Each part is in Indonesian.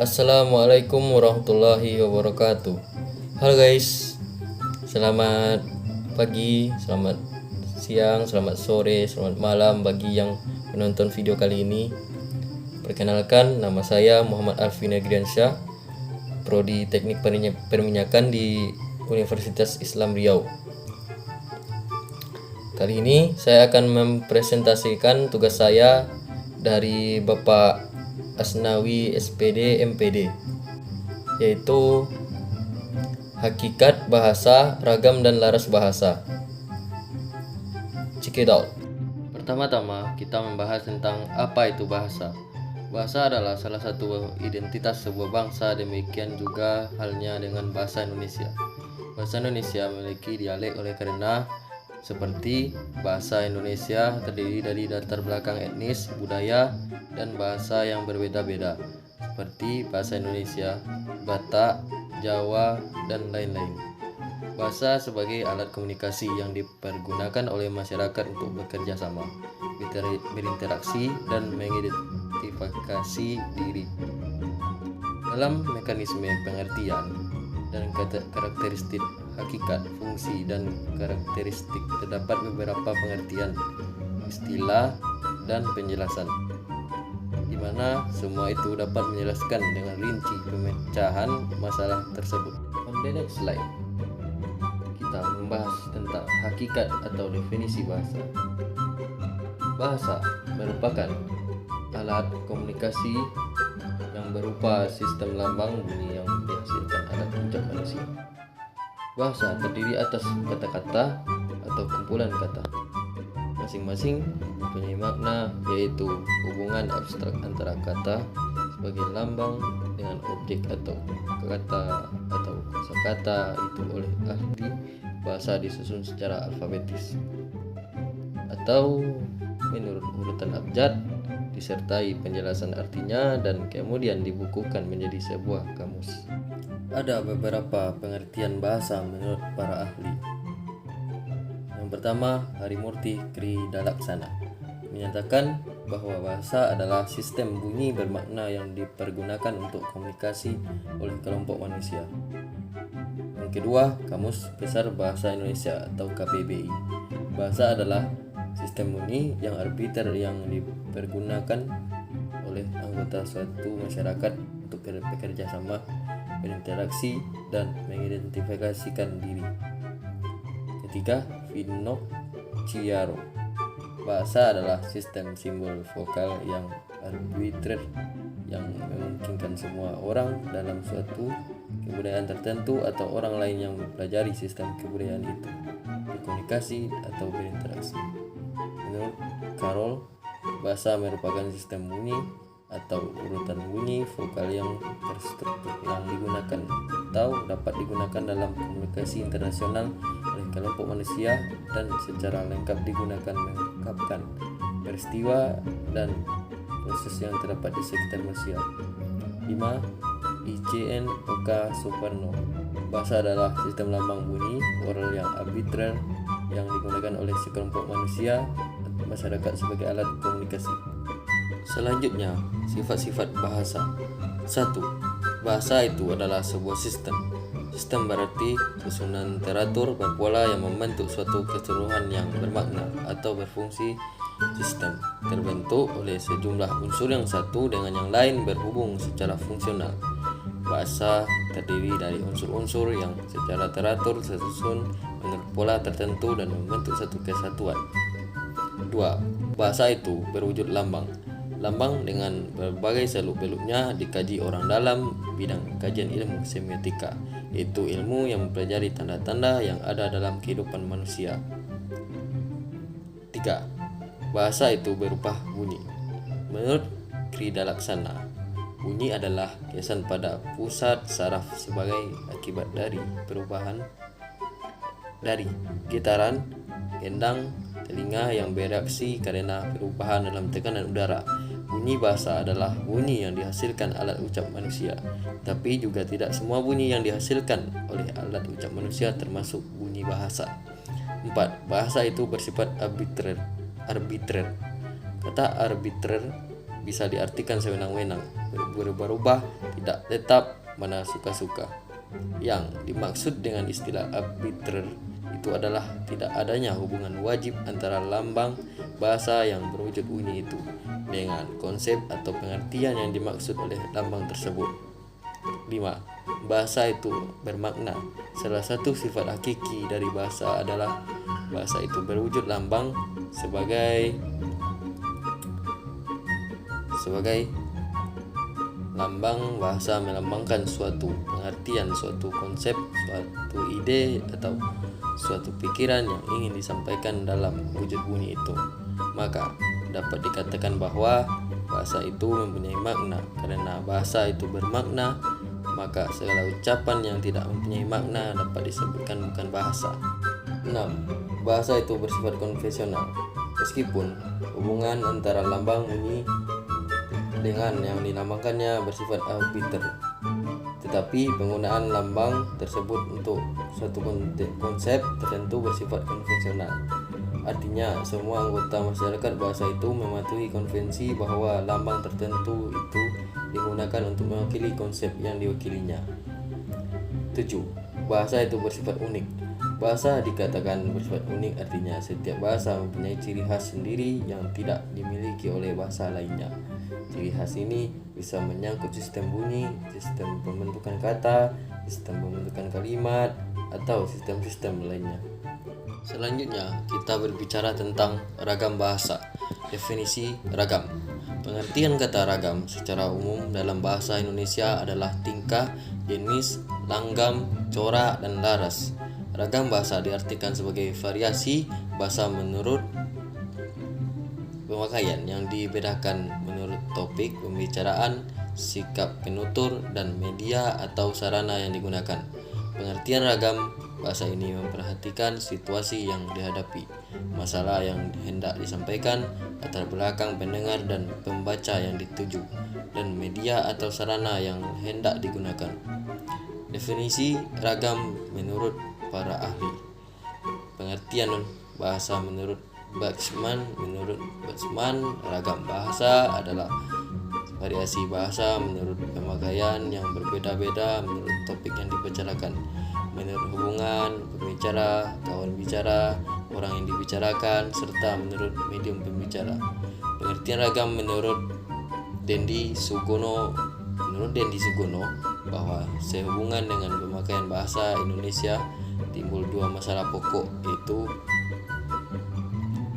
Assalamualaikum warahmatullahi wabarakatuh. Halo guys, selamat pagi, selamat siang, selamat sore, selamat malam bagi yang menonton video kali ini. Perkenalkan, nama saya Muhammad Alvin Agriansyah, Prodi Teknik Perminyakan di Universitas Islam Riau. Kali ini saya akan mempresentasikan tugas saya dari Bapak Asnawi SPD MPD, yaitu hakikat bahasa, ragam dan laras bahasa. Check it out. Pertama-tama kita membahas tentang apa itu bahasa. Bahasa adalah salah satu identitas sebuah bangsa, demikian juga halnya dengan bahasa Indonesia. Bahasa Indonesia memiliki dialek oleh karena seperti bahasa Indonesia terdiri dari latar belakang etnis, budaya, dan bahasa yang berbeda-beda seperti bahasa Indonesia, Batak, Jawa, dan lain-lain. Bahasa sebagai alat komunikasi yang dipergunakan oleh masyarakat untuk bekerja sama, berinteraksi, dan mengidentifikasi diri. Dalam mekanisme pengertian dan karakteristik hakikat, fungsi, dan karakteristik terdapat beberapa pengertian, istilah, dan penjelasan, di mana semua itu dapat menjelaskan dengan rinci pemecahan masalah tersebut. On the next slide, kita membahas tentang hakikat atau definisi bahasa. Bahasa merupakan alat komunikasi yang berupa sistem lambang bunyi yang dihasilkan alat ucap manusia. Bahasa terdiri atas kata-kata atau kumpulan kata. Masing-masing mempunyai makna, yaitu hubungan abstrak antara kata sebagai lambang dengan objek atau kata atau kosakata itu oleh ahli bahasa disusun secara alfabetis atau menurut urutan abjad, disertai penjelasan artinya, dan kemudian dibukukan menjadi sebuah kamus. Ada beberapa pengertian bahasa menurut para ahli. Yang pertama, Harimurti Kridalaksana menyatakan bahwa bahasa adalah sistem bunyi bermakna yang dipergunakan untuk komunikasi oleh kelompok manusia. Yang kedua, Kamus Besar Bahasa Indonesia atau KBBI. Bahasa adalah sistem bunyi yang arbiter yang dipergunakan oleh anggota suatu masyarakat untuk bekerja sama, berinteraksi, dan mengidentifikasikan diri. Ketiga, Finocchiaro. Bahasa adalah sistem simbol vokal yang arbitrer yang memungkinkan semua orang dalam suatu kebudayaan tertentu atau orang lain yang mempelajari sistem kebudayaan itu berkomunikasi atau berinteraksi. Menurut Carroll, bahasa merupakan sistem bunyi atau urutan bunyi vokal yang terstruktur yang digunakan atau dapat digunakan dalam komunikasi internasional oleh kelompok manusia dan secara lengkap digunakan mengungkapkan peristiwa dan proses yang terdapat di sekitar manusia. 5. ICN Oka Suparno. Bahasa adalah sistem lambang bunyi oral yang arbitrer yang digunakan oleh sekelompok manusia masyarakat sebagai alat komunikasi. Selanjutnya, sifat-sifat bahasa. 1. Bahasa itu adalah sebuah sistem. Sistem berarti susunan teratur berpola yang membentuk suatu keseluruhan yang bermakna atau berfungsi. Sistem terbentuk oleh sejumlah unsur yang satu dengan yang lain berhubung secara fungsional. Bahasa terdiri dari unsur-unsur yang secara teratur tersusun menurut pola tertentu dan membentuk satu kesatuan. 2. Bahasa itu berwujud lambang. Lambang dengan berbagai seluk-beluknya dikaji orang dalam bidang kajian ilmu semiotika, yaitu ilmu yang mempelajari tanda-tanda yang ada dalam kehidupan manusia. 3. Bahasa itu berupa bunyi. Menurut Kridalaksana, bunyi adalah kiasan pada pusat saraf sebagai akibat dari perubahan dari getaran gendang telinga yang bereaksi karena perubahan dalam tekanan udara. Bunyi bahasa adalah bunyi yang dihasilkan alat ucap manusia, tapi juga tidak semua bunyi yang dihasilkan oleh alat ucap manusia termasuk bunyi bahasa. 4. Bahasa itu bersifat arbitrer. Kata arbitrer bisa diartikan sewenang-wenang, berubah-ubah, tidak tetap, mana suka-suka. Yang dimaksud dengan istilah arbitrer itu adalah tidak adanya hubungan wajib antara lambang bahasa yang berwujud bunyi itu dengan konsep atau pengertian yang dimaksud oleh lambang tersebut. 5. Bahasa itu bermakna. Salah satu sifat hakiki dari bahasa adalah bahasa itu berwujud lambang sebagai lambang. Bahasa melambangkan suatu pengertian, suatu konsep, suatu ide atau suatu pikiran yang ingin disampaikan dalam wujud bunyi itu. Maka dapat dikatakan bahwa bahasa itu mempunyai makna. Karena bahasa itu bermakna, maka segala ucapan yang tidak mempunyai makna dapat disebutkan bukan bahasa. 6. Bahasa itu bersifat konvensional. Meskipun hubungan antara lambang bunyi dengan yang dilambangkannya bersifat arbiter, tetapi penggunaan lambang tersebut untuk suatu konsep tertentu bersifat konvensional. Artinya, semua anggota masyarakat bahasa itu mematuhi konvensi bahwa lambang tertentu itu digunakan untuk mewakili konsep yang diwakilinya. 7. Bahasa itu bersifat unik. Bahasa dikatakan bersifat unik artinya setiap bahasa mempunyai ciri khas sendiri yang tidak dimiliki oleh bahasa lainnya. Ciri khas ini bisa menyangkut sistem bunyi, sistem pembentukan kata, sistem pembentukan kalimat, atau sistem-sistem lainnya. Selanjutnya, kita berbicara tentang ragam bahasa. Definisi ragam. Pengertian kata ragam secara umum dalam bahasa Indonesia adalah tingkah, jenis, langgam, corak, dan laras. Ragam bahasa diartikan sebagai variasi bahasa menurut pemakaian yang dibedakan menurut topik pembicaraan, sikap penutur, dan media atau sarana yang digunakan. Pengertian ragam bahasa ini memperhatikan situasi yang dihadapi, masalah yang hendak disampaikan, latar belakang pendengar dan pembaca yang dituju, dan media atau sarana yang hendak digunakan. Definisi ragam menurut para ahli. Pengertian bahasa menurut Baxman. Menurut Baxman, ragam bahasa adalah variasi bahasa menurut pemakaian yang berbeda-beda menurut topik yang dibicarakan, menurut hubungan pembicara, kawan bicara, orang yang dibicarakan, serta menurut medium pembicara. Pengertian ragam menurut Dendi Sugono bahwa sehubungan dengan pemakaian bahasa Indonesia timbul dua masalah pokok, yaitu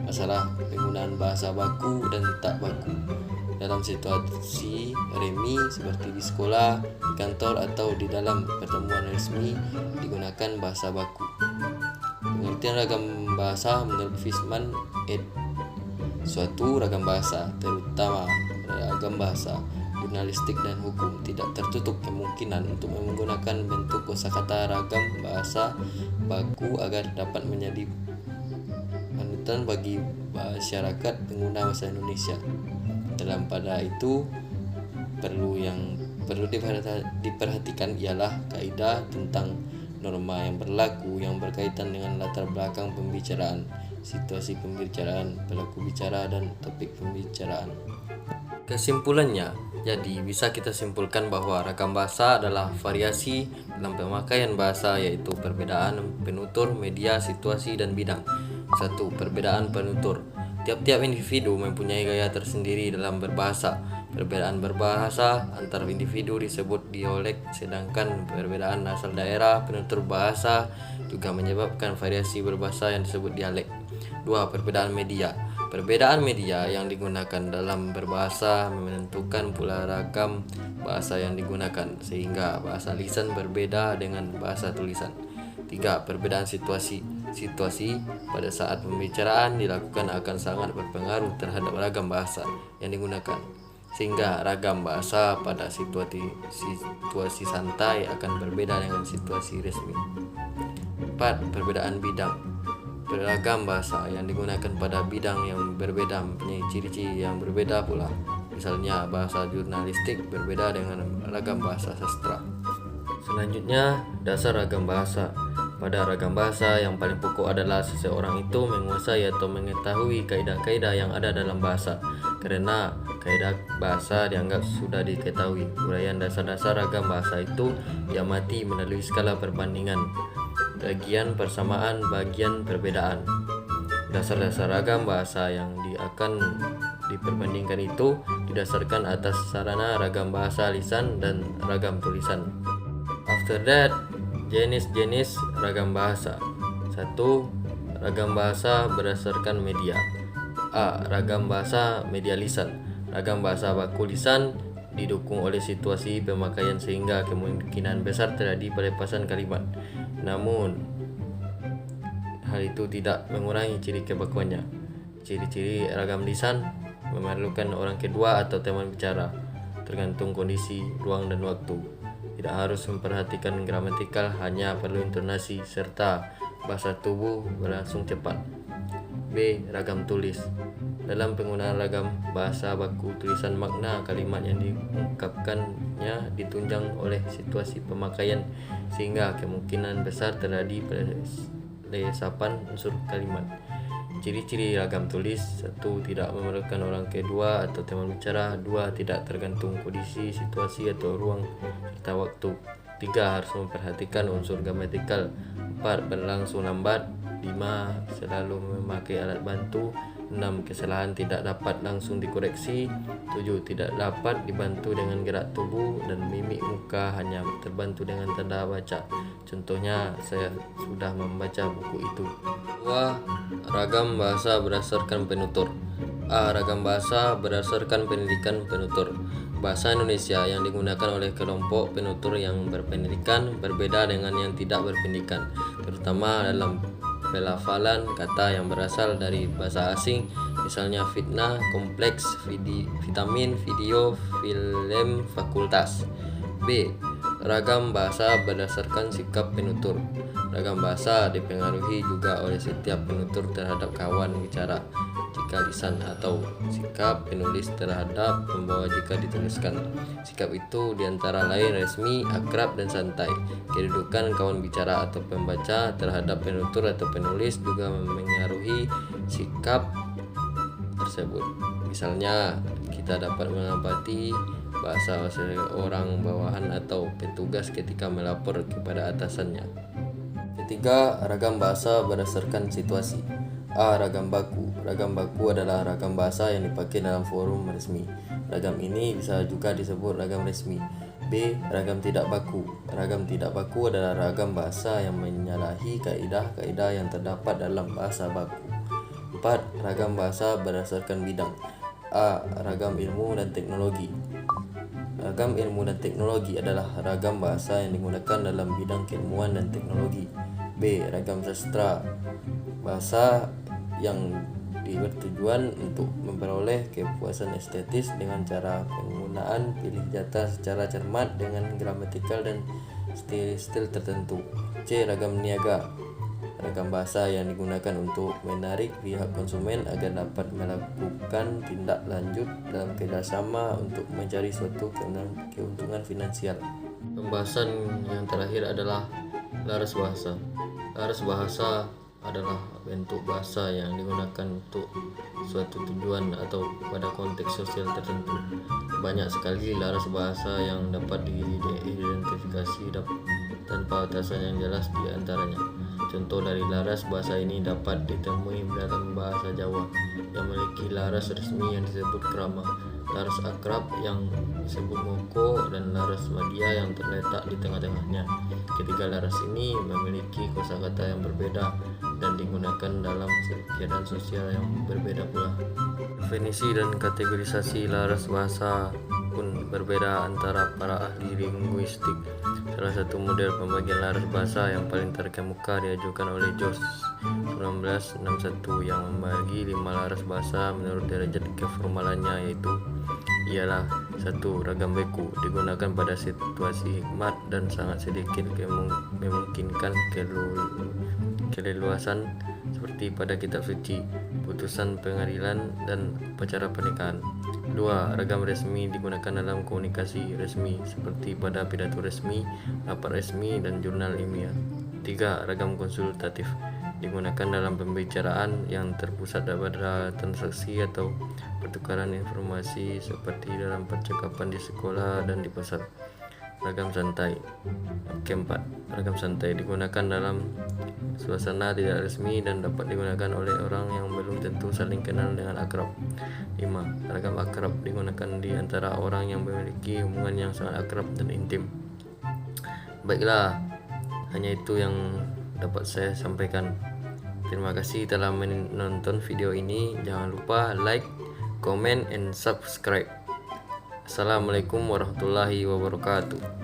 masalah penggunaan bahasa baku dan tak baku dalam situasi remi seperti di sekolah, di kantor, atau di dalam pertemuan resmi digunakan bahasa baku. Pengertian ragam bahasa menurut Fishman ed. Suatu ragam bahasa, terutama ragam bahasa jurnalistik dan hukum, tidak tertutup kemungkinan untuk menggunakan bentuk kosakata ragam bahasa baku agar dapat menjadi panutan bagi masyarakat pengguna bahasa Indonesia. Dalam pada itu, perlu diperhatikan ialah kaidah tentang norma yang berlaku yang berkaitan dengan latar belakang pembicaraan, situasi pembicaraan, pelaku bicara, dan topik pembicaraan. Kesimpulannya, jadi bisa kita simpulkan bahwa ragam bahasa adalah variasi dalam pemakaian bahasa, yaitu perbedaan penutur, media, situasi, dan bidang. 1. Perbedaan penutur. Tiap-tiap individu mempunyai gaya tersendiri dalam berbahasa. Perbedaan berbahasa antar individu disebut dialek, sedangkan perbedaan asal daerah penutur bahasa juga menyebabkan variasi berbahasa yang disebut dialek. 2. Perbedaan media. Perbedaan media yang digunakan dalam berbahasa menentukan pula ragam bahasa yang digunakan, sehingga bahasa lisan berbeda dengan bahasa tulisan. 3. Perbedaan situasi. Situasi pada saat pembicaraan dilakukan akan sangat berpengaruh terhadap ragam bahasa yang digunakan, sehingga ragam bahasa pada situasi santai akan berbeda dengan situasi resmi. 4. Perbedaan bidang. Beragam bahasa yang digunakan pada bidang yang berbeda mempunyai ciri-ciri yang berbeda pula. Misalnya, bahasa jurnalistik berbeda dengan ragam bahasa sastra. Selanjutnya, dasar ragam bahasa. Pada ragam bahasa, yang paling pokok adalah seseorang itu menguasai atau mengetahui kaidah-kaidah yang ada dalam bahasa. Karena Kaidah bahasa dianggap sudah diketahui. Uraian dasar-dasar ragam bahasa itu diamati melalui skala perbandingan, bagian persamaan, bagian perbedaan. Dasar-dasar ragam bahasa yang akan diperbandingkan itu didasarkan atas sarana ragam bahasa lisan dan ragam tulisan. After that, jenis-jenis ragam bahasa. 1. Ragam bahasa berdasarkan media. A. Ragam bahasa media lisan. Ragam bahasa baku lisan didukung oleh situasi pemakaian sehingga kemungkinan besar terjadi pelepasan kalimat. Namun, hal itu tidak mengurangi ciri kebakuannya. Ciri-ciri ragam lisan memerlukan orang kedua atau teman bicara, tergantung kondisi, ruang, dan waktu. Tidak harus memperhatikan gramatikal, hanya perlu intonasi serta bahasa tubuh berlangsung cepat. B. Ragam tulis. Dalam penggunaan ragam bahasa baku tulisan, makna kalimat yang diungkapkannya ditunjang oleh situasi pemakaian sehingga kemungkinan besar terjadi pelesapan unsur kalimat. Ciri-ciri ragam tulis: 1. Tidak memerlukan orang kedua atau teman bicara. 2. Tidak tergantung kondisi, situasi, atau ruang serta waktu. 3. Harus memperhatikan unsur gramatikal. 4. Berlangsung lambat. 5. Selalu memakai alat bantu. 6. Kesalahan tidak dapat langsung dikoreksi. 7. Tidak dapat dibantu dengan gerak tubuh dan mimik muka, hanya terbantu dengan tanda baca. Contohnya, saya sudah membaca buku itu. 2. Ragam bahasa berdasarkan penutur. A. Ragam bahasa berdasarkan pendidikan penutur. Bahasa Indonesia yang digunakan oleh kelompok penutur yang berpendidikan berbeda dengan yang tidak berpendidikan, terutama dalam pelafalan kata yang berasal dari bahasa asing, misalnya fitnah, kompleks, vitamin, video, film, fakultas. B. Ragam bahasa berdasarkan sikap penutur. Ragam bahasa dipengaruhi juga oleh setiap penutur terhadap kawan bicara jika lisan, atau sikap penulis terhadap pembawa jika dituliskan. Sikap itu diantara lain resmi, akrab, dan santai. Kedudukan kawan bicara atau pembaca terhadap penutur atau penulis juga memengaruhi sikap tersebut. Misalnya, kita dapat mengamati bahasa seorang bawahan atau petugas ketika melapor kepada atasannya. Ketiga, ragam bahasa berdasarkan situasi. A. Ragam baku. Ragam baku adalah ragam bahasa yang dipakai dalam forum resmi. Ragam ini bisa juga disebut ragam resmi. B. Ragam tidak baku. Ragam tidak baku adalah ragam bahasa yang menyalahi kaidah-kaidah yang terdapat dalam bahasa baku. 4. Ragam bahasa berdasarkan bidang. A. Ragam ilmu dan teknologi. Ragam ilmu dan teknologi adalah ragam bahasa yang digunakan dalam bidang keilmuan dan teknologi. B. Ragam sastra. Bahasa yang bertujuan untuk memperoleh kepuasan estetis dengan cara penggunaan pilih kata secara cermat dengan gramatikal dan stil tertentu. C. Ragam niaga. Ragam bahasa yang digunakan untuk menarik pihak konsumen agar dapat melakukan tindak lanjut dalam kerjasama untuk mencari suatu keuntungan finansial. Pembahasan yang terakhir adalah laras bahasa. Laras bahasa adalah bentuk bahasa yang digunakan untuk suatu tujuan atau pada konteks sosial tertentu. Banyak sekali laras bahasa yang dapat diidentifikasi tanpa batasan yang jelas di antaranya. Contoh dari laras bahasa ini dapat ditemui dalam bahasa Jawa yang memiliki laras resmi yang disebut krama, laras akrab yang disebut moko, dan laras madya yang terletak di tengah-tengahnya. Ketiga laras ini memiliki kosakata yang berbeda dan digunakan dalam keadaan sosial yang berbeda pula. Definisi dan kategorisasi laras bahasa pun berbeda antara para ahli linguistik. Salah satu model pembagian laras bahasa yang paling terkemuka diajukan oleh Jones 1961 yang membagi 5 laras bahasa menurut derajat keformalannya, yaitu ialah 1. Ragam beku, digunakan pada situasi hikmat dan sangat sedikit memungkinkan keleluasan seperti pada kitab suci, putusan pengadilan, dan upacara pernikahan. 2. Ragam resmi, digunakan dalam komunikasi resmi seperti pada pidato resmi, rapat resmi, dan jurnal ilmiah. 3. Ragam konsultatif, digunakan dalam pembicaraan yang terpusat pada transaksi atau pertukaran informasi seperti dalam percakapan di sekolah dan di pasar. Ragam santai. Keempat, ragam santai digunakan dalam suasana tidak resmi dan dapat digunakan oleh orang yang belum tentu saling kenal dengan akrab. 5. Ragam akrab digunakan di antara orang yang memiliki hubungan yang sangat akrab dan intim. Baiklah, hanya itu yang dapat saya sampaikan. Terima kasih telah menonton video ini. Jangan lupa like, comment, and subscribe. Assalamualaikum warahmatullahi wabarakatuh.